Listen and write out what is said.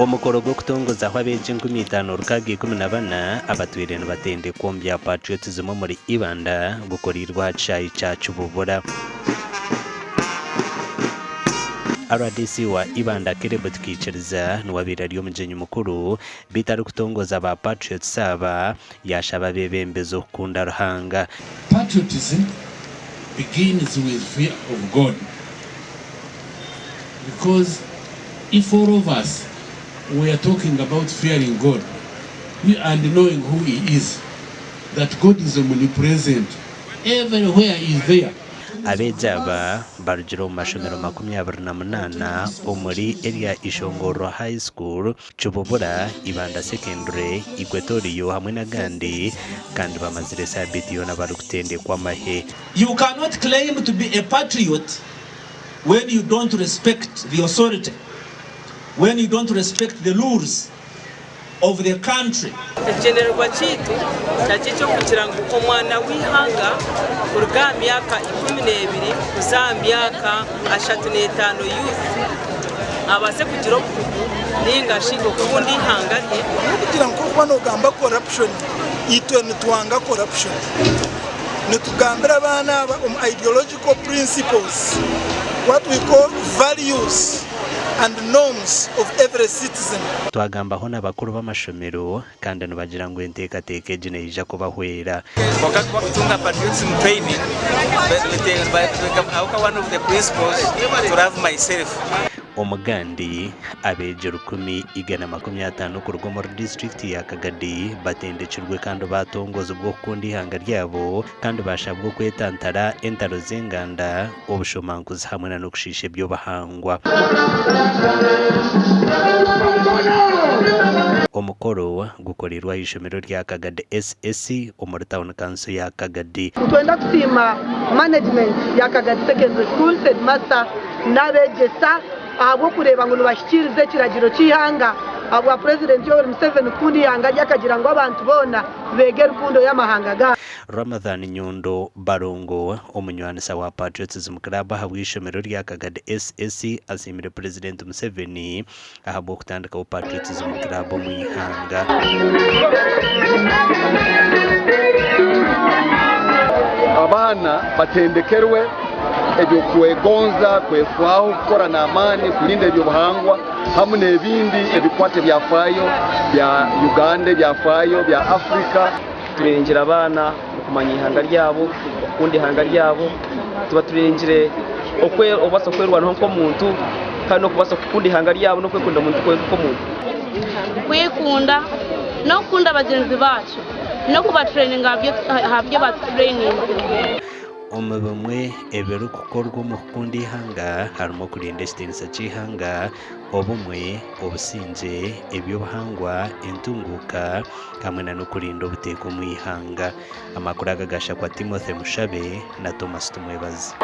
omukoro gwo kutongoza aho abeje 15 rukaga 14 abatwire nibatende kombya patriotism muri Ibanda gukorirwa cayi cacu bubura. RDC wa Ibanda Kerebut Kiciriza nuwabira ryo mujenyi mukuru bitari kutongoza ba patriots saba yashaba bebembezo kunda ruhanga. Patriotism begins with fear of God, because if all of us we are talking about fearing God and knowing who He is, that God is omnipresent, everywhere He is there. Abejaba barujiro mashomero 28 omuri area Ishongoro High School Chububura Ibanda Secondary Equatorio hamwe na gandi kandi bamazire sabiti yona barukutende kwa mahe. You cannot claim to be a patriot when you don't respect the authority, when you don't respect the rules of the country. Genererwa kitu cyo kugira ngo omwana wihanga kurga myaka 12 kuza myaka 35 youth abase kugira okugu ninga shingo kubundi hanganye kugira ngo kwano gamba corruption itwe nitwanga corruption nitugambira abana ideological principles, what we call values and norms of every citizen. Twagamba hona bakuru b'amashomero kandi nubagira ngo enteka teke jine ija kubahwera. Wakati wa kutunga patriotism training, one of the principles to have myself. Omugandi abeje 150 ku rugo muri district ya Kagadi batendekirwe kandi batongoza ubwo kundi hanga ryabo kandi bashabwo kwetantara entaro zenganda obushomanguzi hamwe no kushishe byo bahangwa. Omukoro gukorirwa ishomero rya Kagadi SSC omuri town council ya Kagadi. Twenda kutima management ya Kagadi Secondary School headmaster nabegesa abo kureba ngo bashikirize kiragiro cyihanga abo president Yoweri Museveni kundi yanga yakagira ngo abantu bona begera kundo y'amahanga ga. Ramadhan Nyundo Barongo omunywanisa wa Patriotism Club habwishomero rya Kagadi SSC asimire president Museveni ahabo kutandika wa Patriotism Club mu ihanga. Abana batendekerwe ebyo kwegonza kwefwaho gukora na amani kulinda ebyo buhangwa hamwe n'ebindi ebikwate byafayo bya Uganda byafayo bya Afrika. Turengera abana kumanya ihanga ryabo kundi ihanga ryabo tuba turengire okwe obasa kwerwa nko muntu kandi okubasa kundi ihanga ryabo no kwekunda muntu ko muntu kwekunda no kunda bagenzi bacu no kuba training habyo ba training. Omubumwe eberu kukorwa mu kundi ihanga harimo kurinda sitensa cy'ihanga obumwe obusinze ebyo bahangwa entunguka hamwe no kurinda ubuteko mu ihanga. Amakuru agagasha kwa Timothy Mushabe na Thomas Tumwebazi.